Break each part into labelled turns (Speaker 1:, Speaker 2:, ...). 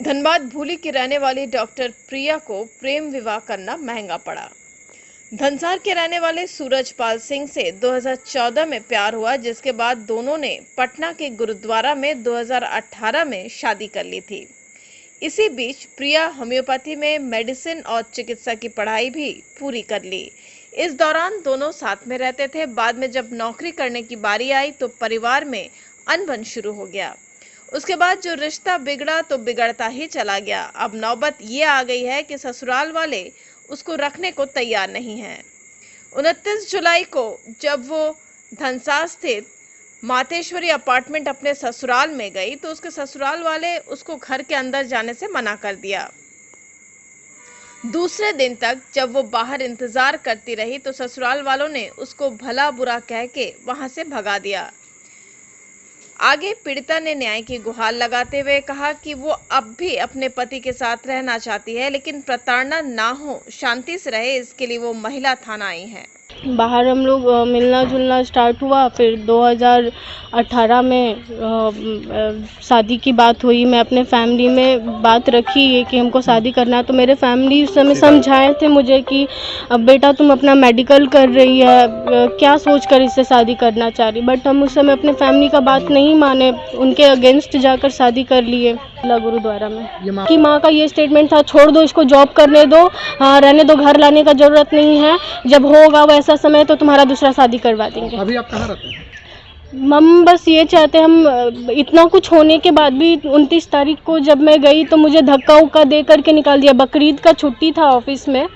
Speaker 1: धनबाद भूली की रहने वाली डॉक्टर प्रिया को प्रेम विवाह करना महंगा पड़ा। धनसार के रहने वाले सूरजपाल सिंह से 2014 में प्यार हुआ, जिसके बाद दोनों ने पटना के गुरुद्वारा में 2018 में शादी कर ली थी। इसी बीच प्रिया होम्योपैथी में मेडिसिन और चिकित्सा की पढ़ाई भी पूरी कर ली। इस दौरान दोनों साथ में रहते थे। बाद में जब नौकरी करने की बारी आई तो परिवार में अनबन शुरू हो गया। उसके बाद जो रिश्ता बिगड़ा तो बिगड़ता ही चला गया। अब नौबत ये आ गई है कि ससुराल वाले उसको रखने को तैयार नहीं हैं। 29 जुलाई को जब वो धनसार स्थित मातेश्वरी अपार्टमेंट अपने ससुराल में गई तो उसके ससुराल वाले उसको घर के अंदर जाने से मना कर दिया। दूसरे दिन तक जब वो बाहर इंतजार करती रही तो ससुराल वालों ने उसको भला बुरा कह के वहां से भगा दिया। आगे पीड़िता ने न्याय की गुहार लगाते हुए कहा कि वो अब भी अपने पति के साथ रहना चाहती है, लेकिन प्रताड़ना ना हो, शांति से रहे, इसके लिए वो महिला थाना आई है।
Speaker 2: बाहर हम लोग मिलना जुलना स्टार्ट हुआ। फिर 2018 में शादी की बात हुई। मैं अपने फैमिली में बात रखी है कि हमको शादी करना है, तो मेरे फैमिली उस समय समझाए थे मुझे कि अब बेटा तुम अपना मेडिकल कर रही है, क्या सोच कर इससे शादी करना चाह रही। बट हम उस समय अपने फैमिली का बात नहीं माने, उनके अगेंस्ट जाकर शादी कर लिए गुरुद्वारा में। कि माँ का ये स्टेटमेंट था, छोड़ दो इसको, जॉब करने दो, रहने दो, घर लाने का जरूरत नहीं है, जब होगा वैसा समय तो तुम्हारा दूसरा शादी करवा देंगे।
Speaker 3: अभी आप कहाँ रहते हैं?
Speaker 2: हम बस ये चाहते हैं, हम इतना कुछ होने के बाद भी 29 तारीख को जब मैं गई तो मुझे धक्का उक्का दे करके निकाल दिया। बकरीद का छुट्टी था ऑफिस में,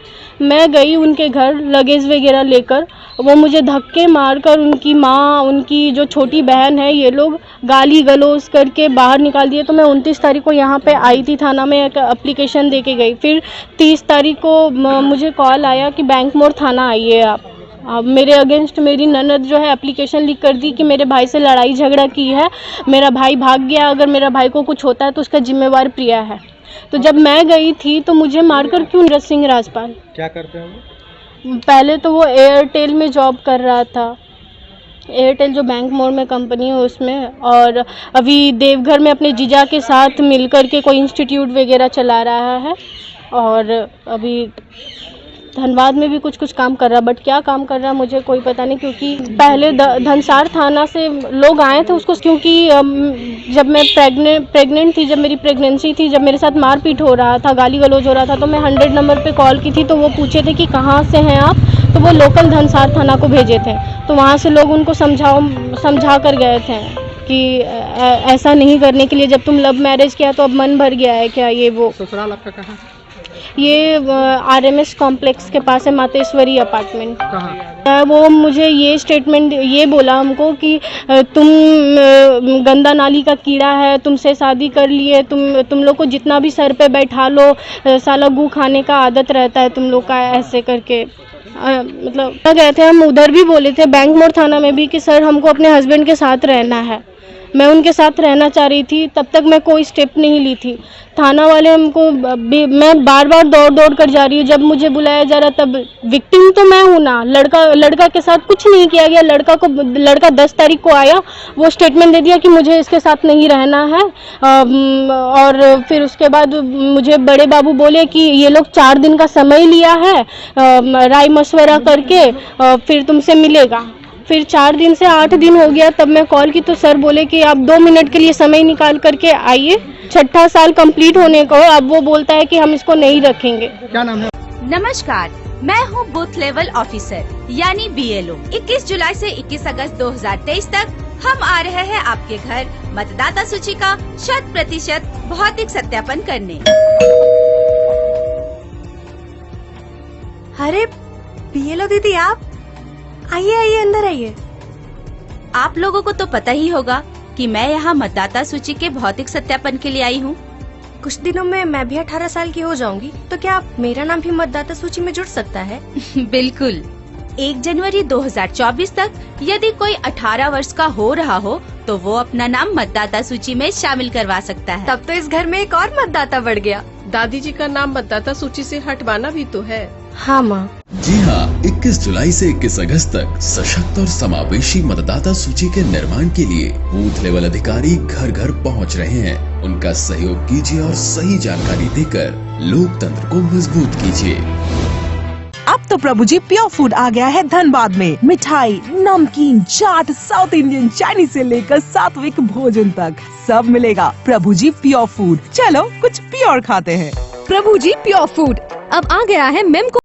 Speaker 2: मैं गई उनके घर लगेज वगैरह लेकर, वो मुझे धक्के मारकर उनकी माँ, उनकी जो छोटी बहन है, ये लोग गाली गलौज करके बाहर निकाल दिए। तो मैं 29 तारीख को यहाँ पे आई थी थाना में, एक एप्लीकेशन दे के गई। फिर 30 तारीख को मुझे कॉल आया कि बैंक मोड़ थाना आइए आप। अब मेरे अगेंस्ट मेरी ननद जो है एप्लीकेशन लिख कर दी कि मेरे भाई से लड़ाई झगड़ा की है, मेरा भाई भाग गया, अगर मेरा भाई को कुछ होता है तो उसका जिम्मेवार प्रिया है। तो जब मैं गई थी तो मुझे मारकर क्यों? नीरज सिंह राजपाल
Speaker 3: क्या करते हैं वो?
Speaker 2: पहले तो वो एयरटेल में जॉब कर रहा था, एयरटेल जो बैंक मोड़ में कंपनी है उसमें, और अभी देवघर में अपने जीजा के साथ मिलकर के कोई इंस्टीट्यूट वगैरह चला रहा है, और अभी धनबाद में भी कुछ काम कर रहा। बट क्या काम कर रहा मुझे कोई पता नहीं, क्योंकि पहले धनसार थाना से लोग आए थे उसको, क्योंकि जब मैं प्रेग्नेंट थी, जब मेरी प्रेगनेंसी थी, जब मेरे साथ मारपीट हो रहा था, गाली गलौज हो रहा था, तो मैं 100 नंबर पे कॉल की थी। तो वो पूछे थे कि कहाँ से हैं आप, तो वो लोकल धनसार थाना को भेजे थे। तो वहाँ से लोग उनको समझा कर गए थे कि ऐसा नहीं करने के लिए, जब तुम लव मैरिज किया तो अब मन भर गया है क्या। ये वो
Speaker 3: ससुराल आपका कहाँ?
Speaker 2: ये RMS कॉम्प्लेक्स के पास है, मातेश्वरी अपार्टमेंट।
Speaker 3: कहाँ?
Speaker 2: वो मुझे ये स्टेटमेंट ये बोला हमको कि तुम गंदा नाली का कीड़ा है, तुमसे शादी कर लिए, तुम लोग को जितना भी सर पे बैठा लो, साला गू खाने का आदत रहता है तुम लोग का, ऐसे करके मतलब गए थे। हम उधर भी बोले थे बैंक मोड़ थाना में भी कि सर हमको अपने हस्बैंड के साथ रहना है, मैं उनके साथ रहना चाह रही थी। तब तक मैं कोई स्टेप नहीं ली थी। थाना वाले हमको, मैं बार बार दौड़ कर जा रही हूँ, जब मुझे बुलाया जा रहा तब विक्टिम तो मैं हूँ ना। लड़का के साथ कुछ नहीं किया गया। लड़का 10 तारीख को आया, वो स्टेटमेंट दे दिया कि मुझे इसके साथ नहीं रहना है। और फिर उसके बाद मुझे बड़े बाबू बोले कि ये लोग 4 दिन का समय लिया है राय मशवरा करके, फिर तुमसे मिलेगा। फिर 4 दिन से 8 दिन हो गया, तब मैं कॉल की तो सर बोले कि आप 2 मिनट के लिए समय निकाल करके आइए। 6ठा साल कंप्लीट होने को, अब वो बोलता है कि हम इसको नहीं रखेंगे।
Speaker 3: क्या नाम है?
Speaker 4: नमस्कार, मैं हूँ बूथ लेवल ऑफिसर यानी BLO। 21 जुलाई से 21 अगस्त 2023 तक हम आ रहे हैं आपके घर मतदाता सूची का 100% भौतिक सत्यापन करने।
Speaker 5: अरे BLO दीदी, आप आइए अंदर आइए।
Speaker 4: आप लोगों को तो पता ही होगा कि मैं यहाँ मतदाता सूची के भौतिक सत्यापन के लिए आई हूँ।
Speaker 5: कुछ दिनों में मैं भी 18 साल की हो जाऊंगी, तो क्या मेरा नाम भी मतदाता सूची में जुड़ सकता है?
Speaker 4: बिल्कुल। 1 जनवरी 2024 तक यदि कोई 18 वर्ष का हो रहा हो तो वो अपना नाम मतदाता सूची में शामिल करवा सकता है।
Speaker 5: तब तो इस घर में एक और मतदाता बढ़ गया।
Speaker 1: दादी जी का नाम मतदाता सूची से हटवाना भी तो है।
Speaker 5: हाँ माँ।
Speaker 6: जी हाँ, 21 जुलाई से 21 अगस्त तक सशक्त और समावेशी मतदाता सूची के निर्माण के लिए बूथ लेवल अधिकारी घर घर पहुंच रहे हैं। उनका सहयोग कीजिए और सही जानकारी देकर लोकतंत्र को मजबूत कीजिए।
Speaker 7: अब तो प्रभु जी प्योर फूड आ गया है धनबाद में। मिठाई, नमकीन, चाट, साउथ इंडियन, चाइनीज से लेकर सात्विक भोजन तक सब मिलेगा। प्रभु जी प्योर फूड, चलो कुछ प्योर खाते हैं।
Speaker 8: प्रभु जी प्योर फूड अब आ गया है मेमको